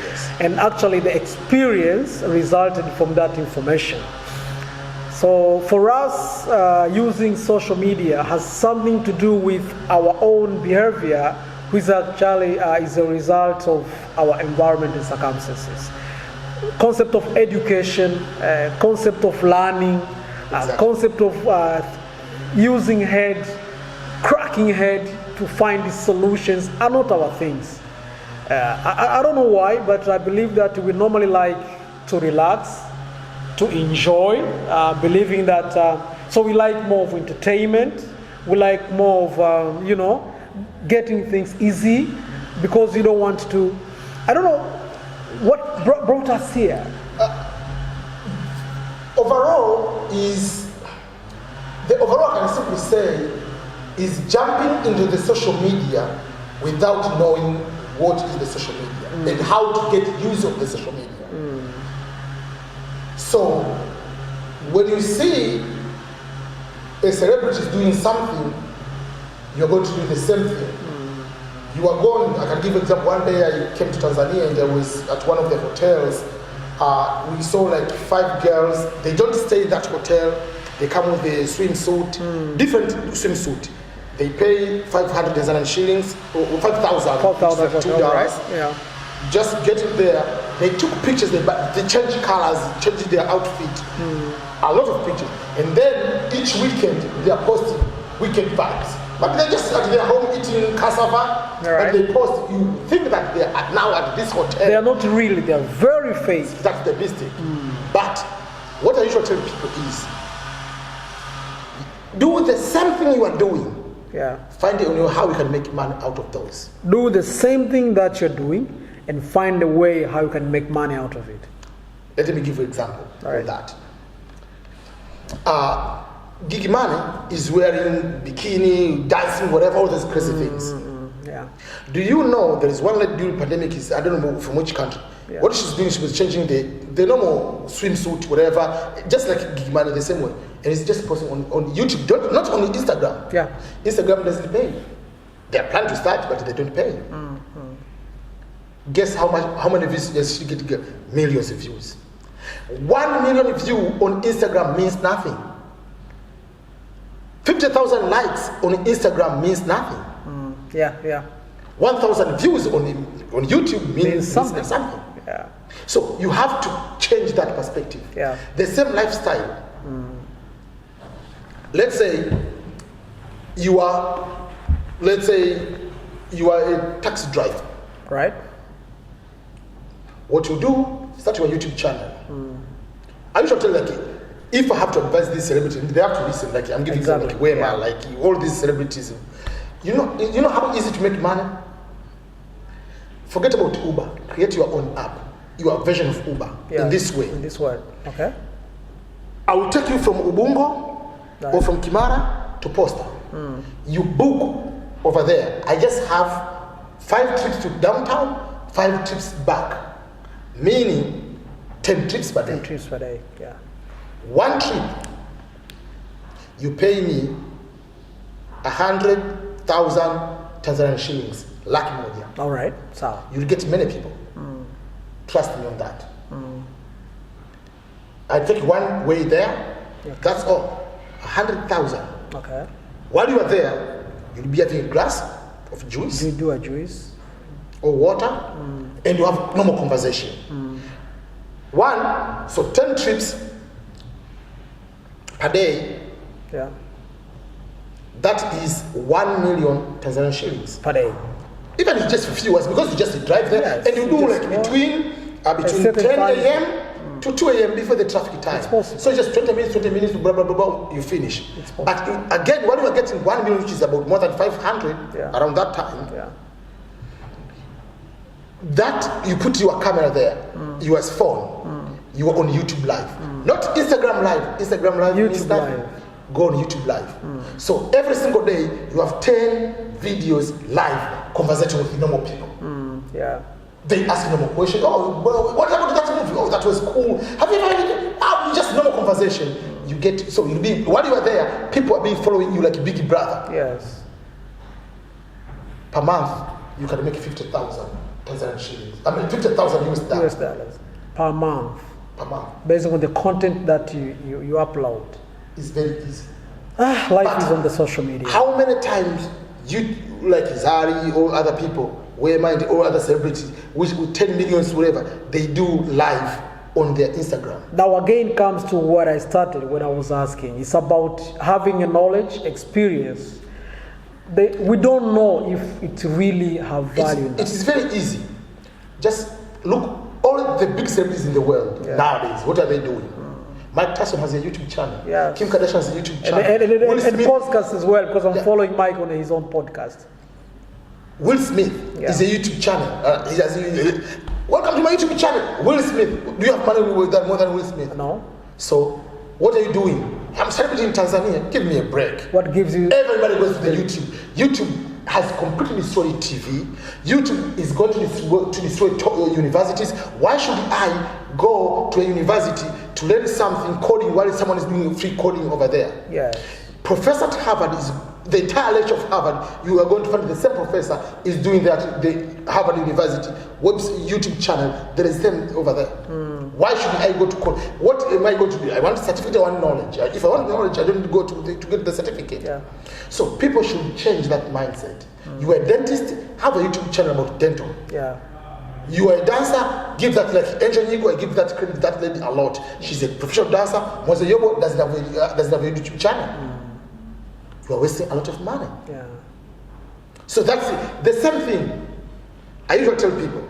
Yes. And actually the experience resulted from that information. So for us, using social media has something to do with our own behavior, which actually is a result of our environment and circumstances. Concept of education, concept of learning, Exactly. concept of using head, cracking head to find these solutions are not our things. I don't know why, but I believe that we normally like to relax, to enjoy, believing that, so we like more of entertainment, we like more of, getting things easy, because you don't want to, I don't know, what brought us here? Overall I can simply say, is jumping into the social media without knowing what is the social media and how to get use of the social media. So, when you see a celebrity is doing something, you're going to do the same thing. You are going, I can give an example, one day I came to Tanzania and there was, at one of the hotels, we saw like 5 girls, they don't stay in that hotel, they come with a swimsuit, different swimsuit. They pay 500 Tanzanian shillings, or 5,000, $2. Yeah. Just get it there. They took pictures, they changed colors, changed their outfit. A lot of pictures. And then each weekend they are posting weekend vibes. But they're just at their home eating cassava, right. But they post, you think that they are now at this hotel. They are not really, they are very fake. That's the mistake. But what I usually tell people is, do the same thing you are doing. Yeah. Find how you can make money out of those. Do the same thing that you're doing and find a way how you can make money out of it. Let me give you an example Right. of that. Gigi Money is wearing bikini, dancing, whatever, all those crazy things. Yeah. Do you know there is one lady during pandemic, I don't know from which country. Yeah. What she's doing, she was changing the normal swimsuit, whatever, just like Gigi Money the same way. And it's just posting on YouTube, not on Instagram. Yeah. Instagram doesn't pay. They are planning to start, but they don't pay. Guess how many views does she get? Millions of views. 1 million view on Instagram means nothing. 50,000 likes on Instagram means nothing. Yeah. 1,000 views on YouTube means something. Yeah. So you have to change that perspective. Yeah. The same lifestyle. Let's say you are a taxi driver. Right. What you do, start your YouTube channel. I usually tell if I have to advise this celebrity, they have to listen. I'm giving Exactly. them Wema, all these celebrities. You know how easy to make money? Forget about Uber. Create your own app, your version of Uber in this way. In this way. Okay. I will take you from Ubungo or from Kimara to Posta. You book over there. I just have 5 trips to downtown, 5 trips back. Meaning 10 trips per day. 10 trips per day, yeah. 1 trip, you pay me 100,000 Tanzanian shillings, laki moja. All right, so You'll get many people. Trust me on that. I take one way there, that's all. 100,000. okay. While you are there, you'll be having a glass of juice You do a juice. or water, and you have normal conversation. 10 trips per day, Yeah. that is 1 million Tanzanian shillings. Per day. Even if just a few hours, because you just drive there, Yes, and you do just between certain 10 time. a.m. to 2 a.m. before the traffic time. It's possible. So just 20 minutes, blah, blah, blah, blah, you finish. It's possible. But again, when you are getting 1 million, which is about more than 500, Yeah. around that time, Yeah. that you put your camera there, your phone, you are on YouTube Live. Not Instagram Live. Instagram Live means YouTube nothing. Live. Go on YouTube Live. So every single day, you have 10 videos live conversating with normal people. Yeah. They ask normal questions. Oh, well, what happened to that movie? Oh, that was cool. Have you ever? Just normal conversation. You get so you'll be while you are there. People are being following you like a big brother. Yes. Per month, you can make 50,000 Tanzanian shillings. I mean, 50,000 US dollars per month. Per month. Based on the content that you upload. It's very easy. Life but is on the social media. How many times you, like Zari or other people, Waymind or other celebrities, which with 10 millions, whatever, they do live on their Instagram? Now again comes to what I started when I was asking. It's about having a knowledge, experience. We don't know if it really have value. It is very easy. Just look, all the big celebrities in the world nowadays, what are they doing? Mike Tyson has a YouTube channel. Yeah. Kim Kardashian has a YouTube channel. And podcast as well, because I'm following Mike on his own podcast. Will Smith is a YouTube channel. He has welcome to my YouTube channel. Will Smith. Do you have money with that more than Will Smith? No. So, what are you doing? I'm celebrating in Tanzania. Give me a break. What gives you? Everybody goes to the YouTube. YouTube has completely destroyed TV. YouTube is going to destroy universities. Why should I go to a university to learn something coding while someone is doing free coding over there? Yeah. Professor at Harvard is the entire lecture of Harvard. You are going to find the same professor is doing that. The Harvard University YouTube channel. There is them over there. Why should I go to college? What am I going to do? I want a certificate. I want knowledge. If I want knowledge, I don't go to get the certificate. Yeah. So people should change that mindset. You are a dentist, have a YouTube channel about dental. Yeah. You are a dancer, give that, like Angel Nigo, I give that credit that lady a lot. She's a professional dancer. Mose Yobo doesn't have a YouTube channel. You are wasting a lot of money. Yeah. So that's it. The same thing. I usually tell people,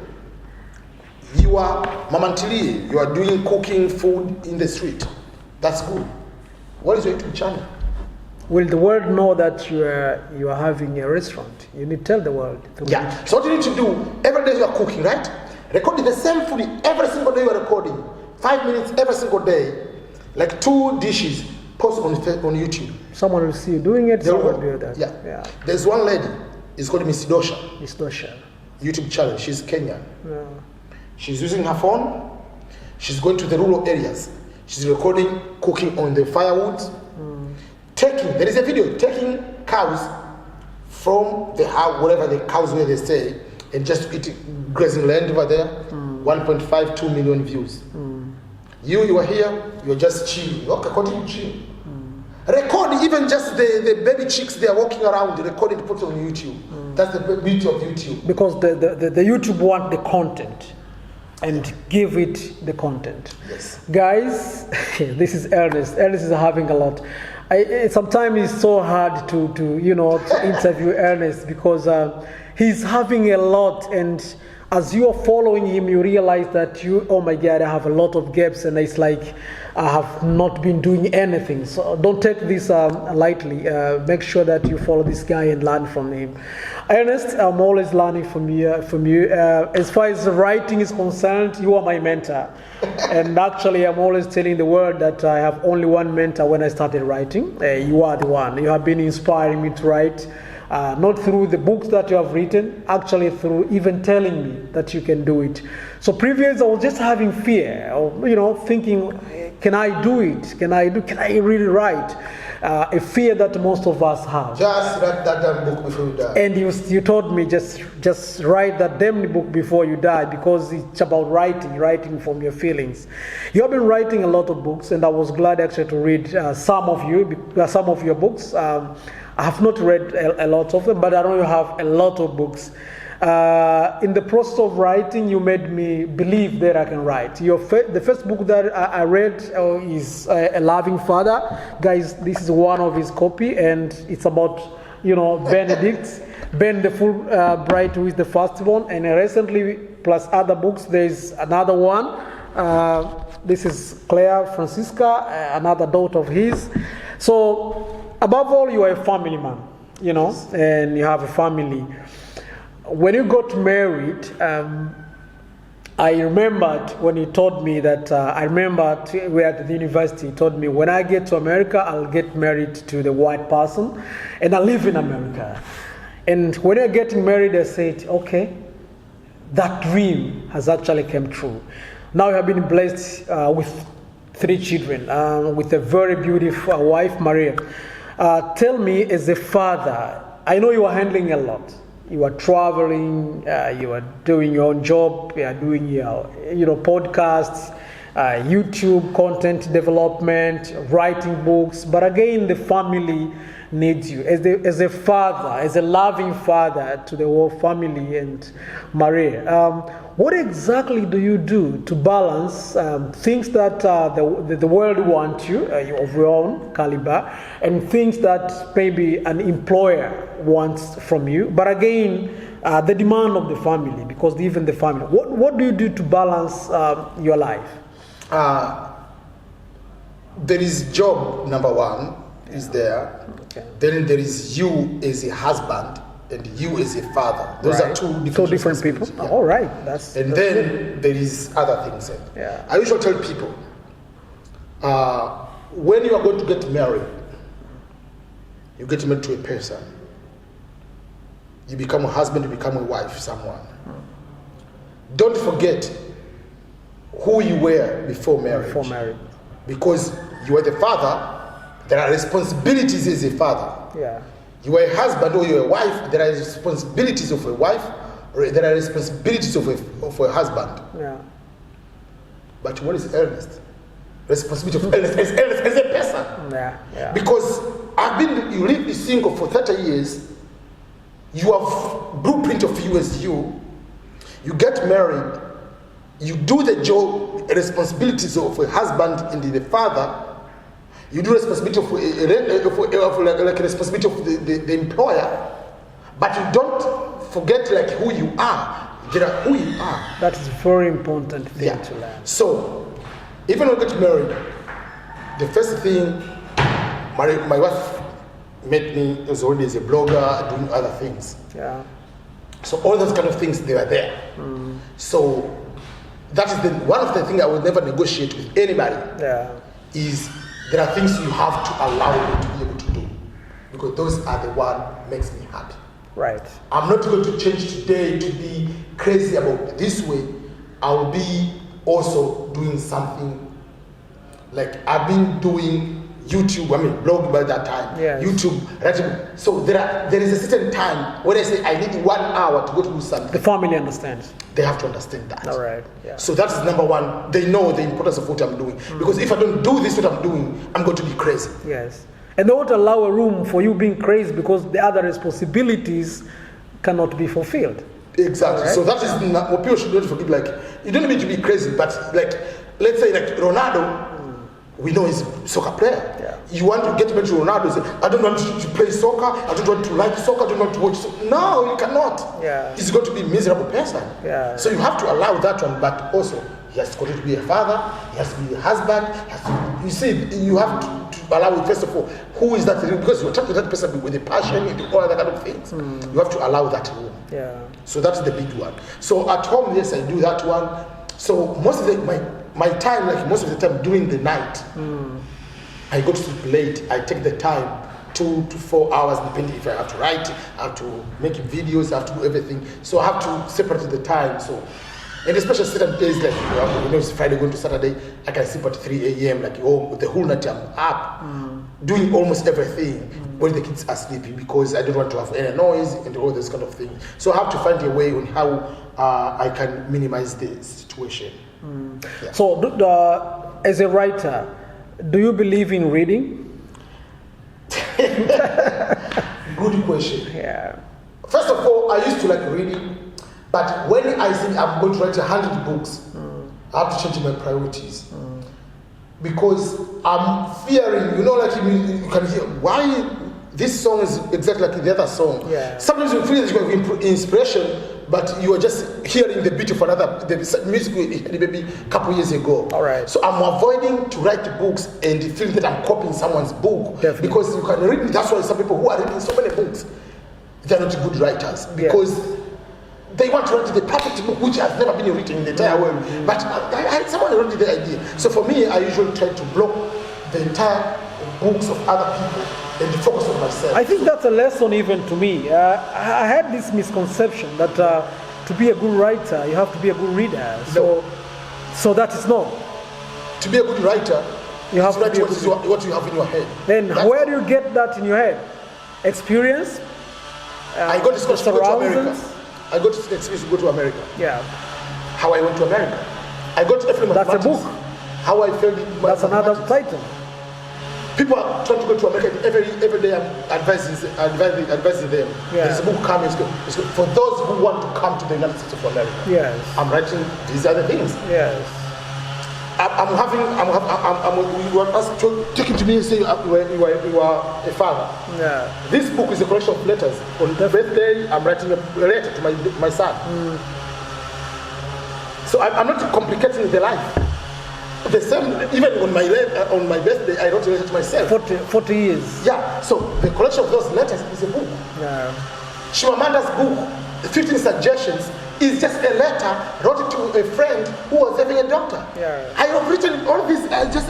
you are Mamantili, you are doing cooking food in the street. That's good. What is your YouTube channel? Will the world know that you are having a restaurant? You need to tell the world. Yeah. So what you need to do, every day you are cooking, right? Recording the same food every single day you are recording. 5 minutes every single day. Like 2 dishes, post on YouTube. Someone will see you doing it, someone will do that. Yeah. There's one lady, it's called Miss Dosha. Miss Dosha. YouTube channel, she's Kenyan. Yeah. She's using her phone, she's going to the rural areas. She's recording cooking on the firewood. There is a video, taking cows from the house, wherever the cows where they stay, and just eating grazing land over there. 1.5, 2 million views. You are here, you're just chilling. Okay, continue chilling. Record even just the baby chicks, they are walking around, record it, put it on YouTube. That's the beauty of YouTube. Because the YouTube want the content and give it the content. Yes. Guys, this is Ernest. Ernest is having a lot. Sometimes it's so hard to interview Ernest because he's having a lot, and as you are following him, you realize that oh my God, I have a lot of gaps, and it's like I have not been doing anything. So don't take this lightly. Make sure that you follow this guy and learn from him. Ernest, I'm always learning from you. As far as writing is concerned, you are my mentor. And actually, I'm always telling the world that I have only one mentor when I started writing. You are the one. You have been inspiring me to write. Not through the books that you have written, actually through even telling me that you can do it. So previously I was just having fear, of, thinking, can I do it? Can I really write? A fear that most of us have. Just write that damn book before you die. And you told me just write that damn book before you die, because it's about writing from your feelings. You have been writing a lot of books, and I was glad actually to read some of your books. I have not read a lot of them, but I know you have a lot of books. In the process of writing, you made me believe that I can write. The first book that I read is A Loving Father. Guys, this is one of his copy, and it's about, Benedict. Ben the Fulbright, who is the first one. And recently, plus other books, there's another one. This is Claire Francisca, another daughter of his. So, above all, you are a family man, Yes. and you have a family. When you got married, I remembered when you told me that, we were at the university, he told me, when I get to America, I'll get married to the white person, and I live in America. And when you're getting married, I said, okay, that dream has actually come true. Now you have been blessed with 3 children, with a very beautiful wife, Maria. Tell me, as a father, I know you are handling a lot. you are traveling, you are doing your own job, you are doing your podcasts, YouTube content development, writing books. But again, the family needs you as a father, as a loving father to the whole family. And Maria, what exactly do you do to balance things that the world wants you of your own caliber, and things that maybe an employer wants from you, but again the demand of the family, because even the family, what do you do to balance your life? There is job number one, is there. Okay. Then there is you as a husband and you as a father. Those are two different people. Yeah. All right. Then good. There is other things. Yeah. I usually tell people, when you are going to get married, you get married to a person. You become a husband, you become a wife, someone. Don't forget who you were before marriage. Because you are the father, there are responsibilities as a father. Yeah. You are a husband or you are a wife, there are responsibilities of a wife, or there are responsibilities of a husband. Yeah. But what is Ernest? Responsibility of Ernest as a person. Yeah. Because you live single for 30 years, you have blueprint of you as you get married, you do the job, responsibilities of a husband and the father, you do responsibility of responsibility of the employer, but you don't forget like who you are. Who you are. That is a very important thing to learn. So, even when we get married, the first thing, my wife met me as already as a blogger, doing other things. Yeah. So all those kind of things, they were there. So that is one of the things I would never negotiate with anybody. Yeah. Is there are things you have to allow me to be able to do, because those are the one makes me happy. Right. I'm not going to change today to be crazy about this way. I'll be also doing something like I've been doing YouTube, blog by that time. Yes. YouTube, writing. So there is a certain time when I say I need 1 hour to go to do something. The family understands. They have to understand that. All right. Yeah. So that's number one. They know the importance of what I'm doing. Because if I don't do this, what I'm doing, I'm going to be crazy. Yes. And they won't allow a room for you being crazy because the other responsibilities cannot be fulfilled. Exactly. Right? So that is what people should not forget. Like, you don't need to be crazy, but like, let's say like Ronaldo, we know he's a soccer player. Yeah. You want to get to Ronaldo, say, I don't want to play soccer, I don't want to like soccer, I don't want to watch soccer. No, you cannot. Yeah. He's going to be a miserable person. Yeah. So you have to allow that one, but also he has to be a father, he has to be a husband, you see, you have to allow it. First of all, who is that? Because you're talking to that person with a passion and all other kind of things. You have to allow that room. Yeah. So that's the big one. So at home, yes, I do that one. So most of my time, like most of the time during the night, I go to sleep late. I take the time, 2 to 4 hours, depending if I have to write, I have to make videos, I have to do everything. So I have to separate the time. So, and especially certain days like, it's Friday going to Saturday, I can sleep at 3 a.m. like the whole night I'm up, doing almost everything when the kids are sleeping, because I don't want to have any noise and all those kind of things. So I have to find a way on how I can minimize the situation. Yeah. So, as a writer, do you believe in reading? Good question. Yeah. First of all, I used to like reading, but when I think I'm going to write 100 books, I have to change my priorities. Because I'm fearing, like you can hear, why this song is exactly like the other song. Yeah. Sometimes you feel that you have inspiration, but you are just hearing the beat of the music maybe a couple years ago. All right. So I'm avoiding to write books and feel that I'm copying someone's book. Definitely. Because you can read, that's why some people who are reading so many books, they're not good writers. Because they want to write the perfect book which has never been written in the entire world. But someone wrote the idea. So for me, I usually try to block the entire books of other people and focus on myself. I think that's a lesson even to me. I had this misconception that to be a good writer, you have to be a good reader. So that is not. To be a good writer, you have to write be what you have in your head. Then where do you get that in your head? Experience? I got discouraged to go to America. surroundings? I got discouraged to go to America. Yeah. How I went to America. I got to That's a mathematics. book. How I failed in That's another mathematics. title. People are trying to go to America every day. I'm advising them. Yeah. There's a book coming. It's good for those who want to come to the United States of America. Yes. I'm writing these other things. Yes. You were asked to take it to me and say you are a father. Yeah. This book is a collection of letters. On the birthday, I'm writing a letter to my son. So I'm not complicating the life. The same, even on my birthday, I wrote a letter to myself. 40 years. Yeah, so the collection of those letters is a book. Yeah. Shimamanda's book, 15 Suggestions, is just a letter wrote it to a friend who was having a doctor. Yeah. I have written all this,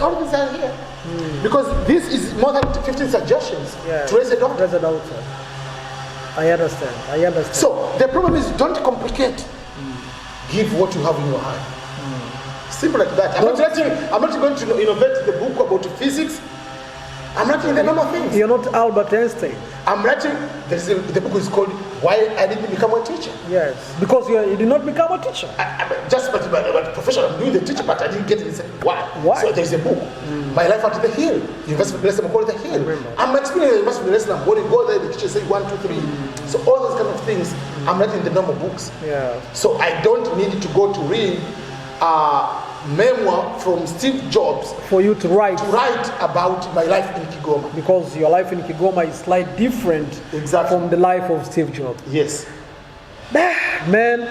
all these are here. Because this is more than 15 suggestions to raise a doctor. Raise a doctor. I understand. So the problem is don't complicate. Give what you have in your hand. Simple like that. I'm not going to innovate the book about physics. I'm writing the normal things. You're not Albert Einstein. I'm writing, the book is called Why I Didn't Become a Teacher. Yes, because you did not become a teacher. But profession, I'm doing the teacher, but I didn't get it. Why? So there's a book, My Life at the Hill. University of Lesson, I'm calling the Hill. I'm experiencing the University of Lesson, I'm going to go there, the teacher say 1, 2, 3. So all those kind of things, I'm writing the normal books. Yeah. So I don't need to go to read memoir from Steve Jobs for you to write about my life in Kigoma. Because your life in Kigoma is slightly different from the life of Steve Jobs. Yes. Man,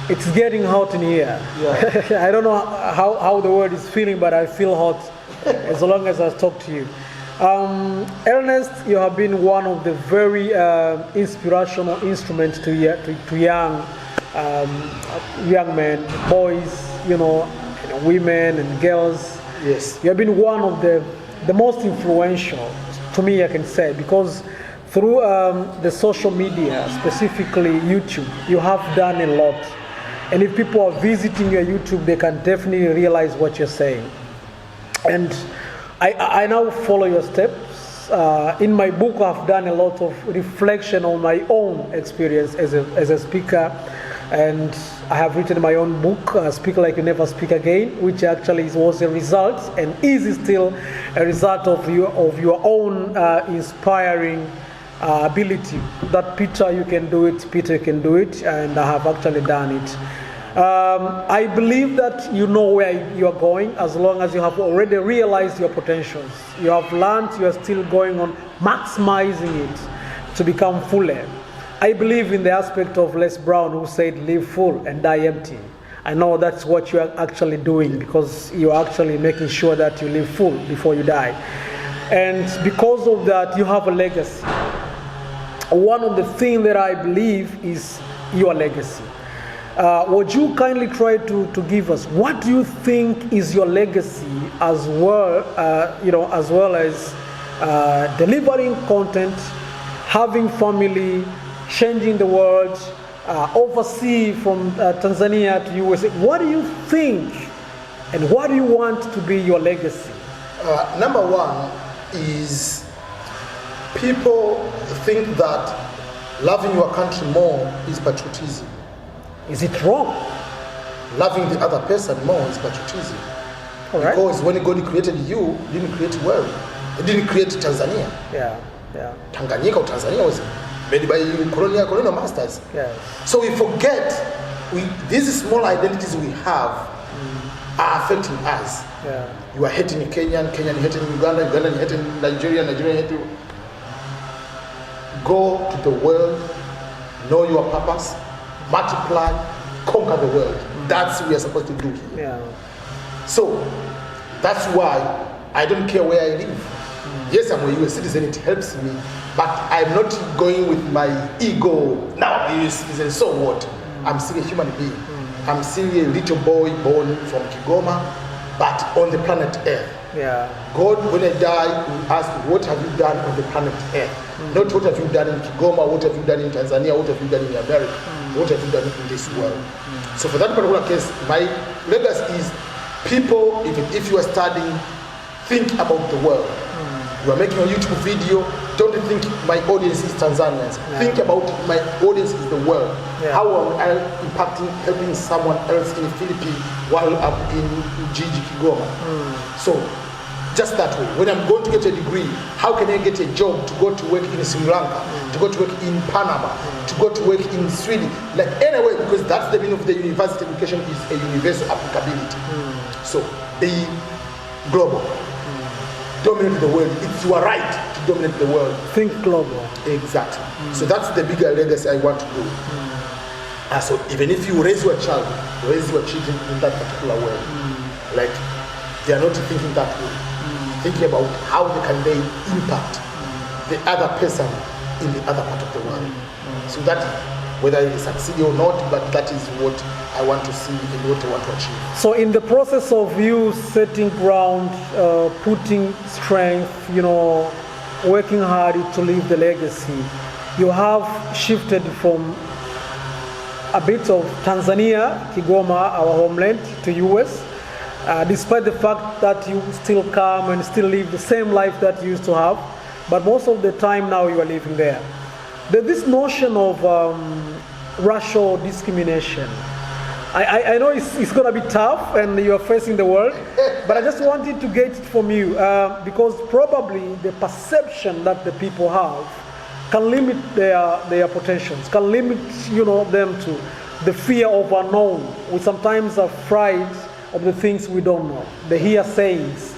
it's getting hot in here. Yeah. I don't know how the world is feeling, but I feel hot as long as I talk to you. Ernest, you have been one of the very inspirational instruments to young men, boys, women and girls. Yes. You have been one of the most influential, to me I can say, because through the social media, specifically YouTube, you have done a lot. And if people are visiting your YouTube, they can definitely realize what you're saying. And I now follow your steps. In my book, I've done a lot of reflection on my own experience as a speaker. And I have written my own book, Speak Like You Never Speak Again, which actually was a result and is still a result of your own inspiring ability. That Peter, you can do it, Peter, you can do it, and I have actually done it. I believe that you know where you are going as long as you have already realized your potentials. You have learned, you are still going on maximizing it to become fuller. I believe in the aspect of Les Brown, who said, live full and die empty. I know that's what you are actually doing, because you are actually making sure that you live full before you die. And because of that, you have a legacy. One of the things that I believe is your legacy. Would you kindly try to give us, what do you think is your legacy, as well as delivering content, having family, changing the world, overseas from Tanzania to USA. What do you think and what do you want to be your legacy? Number one is people think that loving your country more is patriotism. Is it wrong? Loving the other person more is patriotism. All right. Because when God created you, He didn't create the world. He didn't create Tanzania. Yeah. Tanganyika or Tanzania was made by colonial masters. Yes. So we forget these small identities we have are affecting us. Yeah. You are hating Kenyan hating Uganda hating Nigeria hating. Go to the world, know your purpose, multiply, conquer the world. That's what we are supposed to do here. Yeah. So that's why I don't care where I live. Yes, I'm a US citizen, it helps me, but I'm not going with my ego. Now I'm a US citizen, so what? I'm still a human being. I'm still a little boy born from Kigoma, but on the planet Earth. Yeah. God, when I die, will ask, what have you done on the planet Earth? Not what have you done in Kigoma, what have you done in Tanzania, what have you done in America, what have you done in this world? So for that particular case, my legacy is people, if you are studying, think about the world. You are making a YouTube video, don't think my audience is Tanzanians. Yeah. Think about my audience is the world. Yeah. How am I impacting, helping someone else in the Philippines while I'm in Gigi, Kigoma? So, just that way. When I'm going to get a degree, how can I get a job to go to work in Sri Lanka, to go to work in Panama, to go to work in Sweden? Like anyway, because that's the meaning of the university education is a universal applicability. So, be global. Dominate the world. It's your right to dominate the world. Think global. Exactly. So that's the bigger legacy I want to do. So even if you raise your child, raise your children in that particular way, like they are not thinking that way. Thinking about how they impact the other person in the other part of the world. So that whether you succeed or not, but that is what I want to see and what I want to achieve. So in the process of you setting ground, putting strength, working hard to leave the legacy, you have shifted from a bit of Tanzania, Kigoma, our homeland, to US, despite the fact that you still come and still live the same life that you used to have, but most of the time now you are living there. There's this notion of racial discrimination. I know it's going to be tough and you're facing the world, but I just wanted to get it from you because probably the perception that the people have can limit their potentials, can limit them to the fear of unknown. We sometimes are afraid of the things we don't know, the hearsays.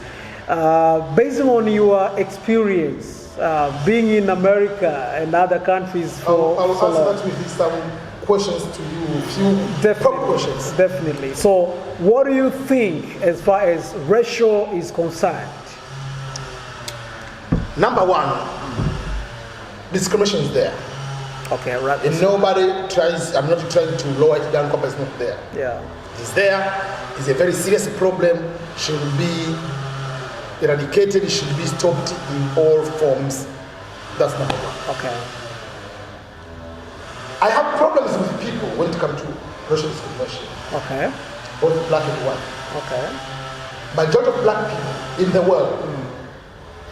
Based on your experience, being in America and other countries for I will so long. answer that with some questions to you, a few proper questions. Definitely. So, what do you think as far as racial is concerned? Number one, discrimination is there. Okay, right. And nobody tries, I'm not trying to lower it down because it's not there. Yeah. It's there. It's a very serious problem. Should be eradicated. It should be stopped in all forms. That's number one. Okay. I have problems with people when it comes to racial discrimination. Okay. Both black and white. Okay. Majority of black people in the world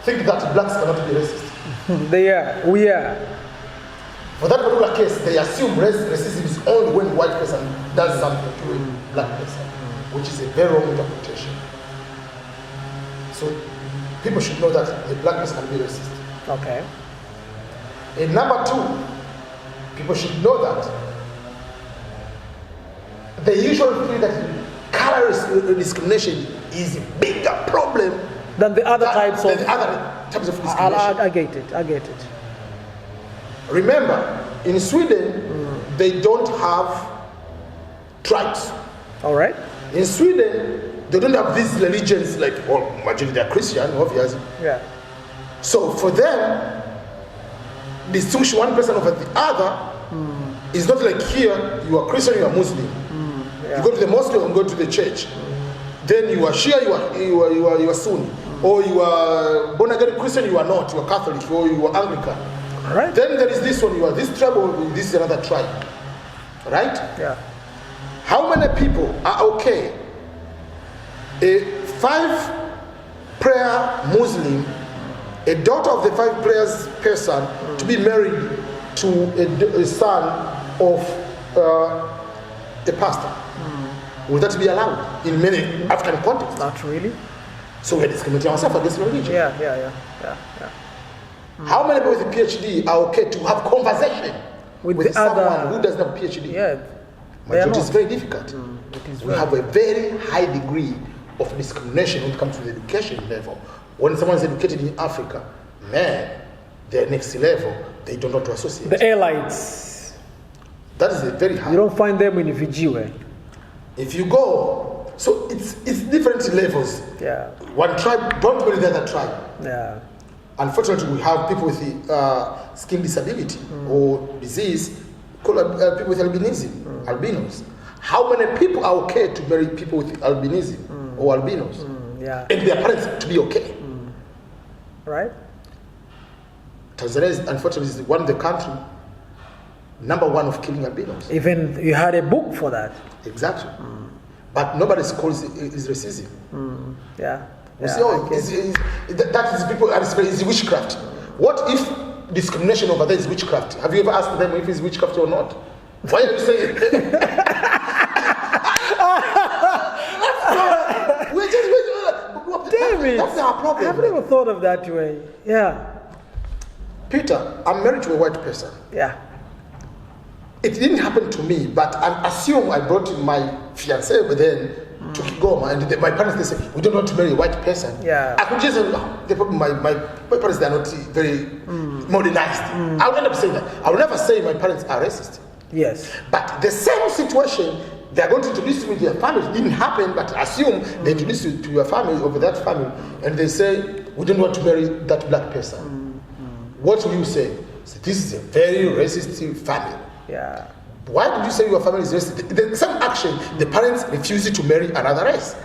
think that blacks cannot be racist. They are. We are. For that particular case, they assume racism is only when white person does something to a black person, which is a very wrong interpretation. So people should know that a black person can be racist. Okay. And number two, people should know that they usually feel that color discrimination is a bigger problem than the other types of discrimination. I get it. I get it. Remember, in Sweden, they don't have tribes. All right. In Sweden, they don't have these religions like, well, majority they are Christian, obviously. Yeah. So for them, distinguish one person over the other is not like here, you are Christian, you are Muslim. Yeah. You go to the mosque and go to the church. Then you are Shia, you are Sunni. Or you are born again Christian, you are not, you are Catholic, or you are Anglican. Right. Then there is this one, you are this tribe or this is another tribe. Right? Yeah. How many people are okay? A 5-prayer Muslim, a daughter of the 5 prayers person, to be married to a son of a pastor. Will that be allowed in many African contexts? Not really. So we're discriminating ourselves against religion. Yeah. How many people with a PhD are okay to have conversation with someone who doesn't have a PhD? Yeah. Majority is very difficult. We have a very high degree of discrimination when it comes to the education level. When someone is educated in Africa, man, their next level, they don't know how to associate. The elites. That is a very high. You don't find them in Vijiwe. If you go, so it's different levels. Yeah. One tribe don't marry the other tribe. Yeah. Unfortunately, we have people with skin disability or disease, called people with albinism, albinos. How many people are okay to marry people with albinism or albinos? Yeah. And their parents to be okay. Right? Tanzania is, unfortunately, is one of the country #1 of killing albinos. Even you had a book for that. Exactly. But nobody calls it is racism. Yeah. We say, oh, that is people, it's witchcraft. What if discrimination over there is witchcraft? Have you ever asked them if it's witchcraft or not? Why are you saying? Damn it. That's our problem. I've never thought of that way. Yeah. Peter, I'm married to a white person. Yeah. It didn't happen to me, but I assume I brought my fiancée over then to Kigoma, and my parents, they said, we don't want to marry a white person. Yeah. I could just say, my parents, they are not very modernized. I would end up saying that. I will never say my parents are racist. Yes. But the same situation, they are going to introduce you to their family. It didn't happen, but assume they introduce you to your family, over that family, and they say, we don't want to marry that black person. What will you say? So this is a very racist family. Yeah. Why did you say your family is racist? The same action, the parents refused to marry another race.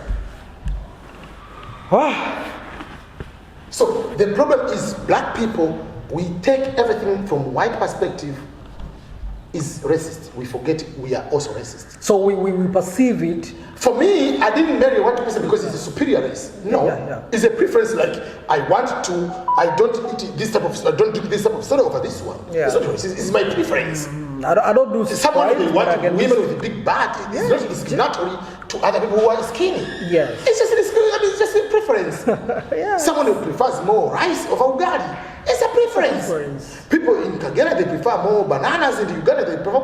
So the problem is black people, we take everything from white perspective is racist. We forget we are also racist. So we perceive it. For me, I didn't marry a white person because it's a superior race. No, it's a preference. Like I don't eat this type of, I don't do this type of soda over this one. Yeah. It's not racist. It's my preference. I don't do someone Sprite, they want women with a big butt. It's discriminatory to other people who are skinny. Yes. It's just a preference. Yeah. Someone who prefers more rice over ugali. It's a preference. People in Kagera, they prefer more bananas. In Uganda, they prefer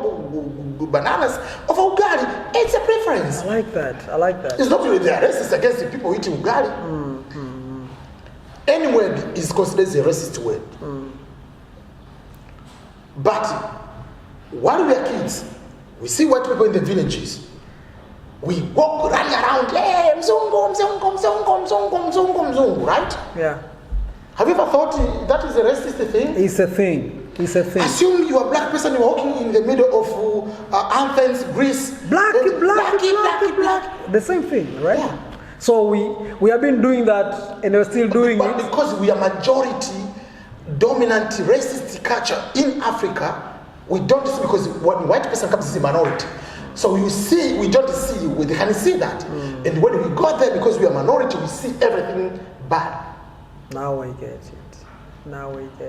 bananas over ugali. It's a preference. I like that. It's not really they are racist against the people eating ugali. Any word is considered a racist word. But while we are kids, we see white people in the villages. We walk running around, hey, mzungu, right? Yeah. Have you ever thought that is a racist thing? It's a thing. Assume you are a black person, you are walking in the middle of Athens, Greece. Black. The same thing, right? Yeah. So we have been doing that, and we're still doing but it. Because we are majority dominant racist culture in Africa, we don't see, because when white person comes is a minority. So you see, we don't see, we can see that. And when we got there, because we are minority, we see everything bad. Now I get it.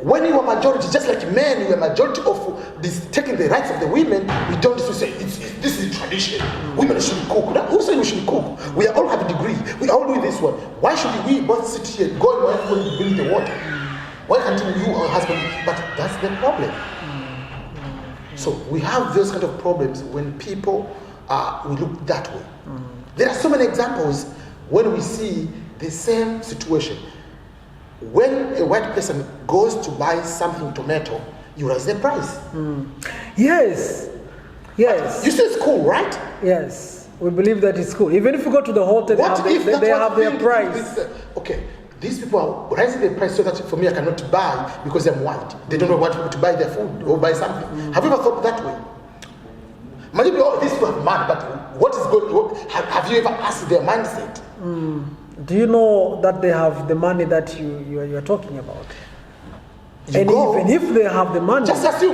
When you are majority, just like men, you are majority of this taking the rights of the women, we don't say this is tradition. Women should cook. Who said we should cook? We all have a degree. We all do this one. Why should we both sit here and go and bring the water? Why can't you or husband? But that's the problem. So we have those kind of problems when people we look that way. There are so many examples when we see the same situation. When a white person goes to buy something, tomato, you raise the price. Yes. But you say it's cool, right? Yes. We believe that it's cool. Even if you go to the hotel, they have their price. Okay. These people are raising the price so that for me I cannot buy because I'm white. They don't know what to buy their food or buy something. Have you ever thought that way? Maybe these people have money, but what is going? Have you ever asked their mindset? Do you know that they have the money that you are talking about? Even if they have the money, just assume.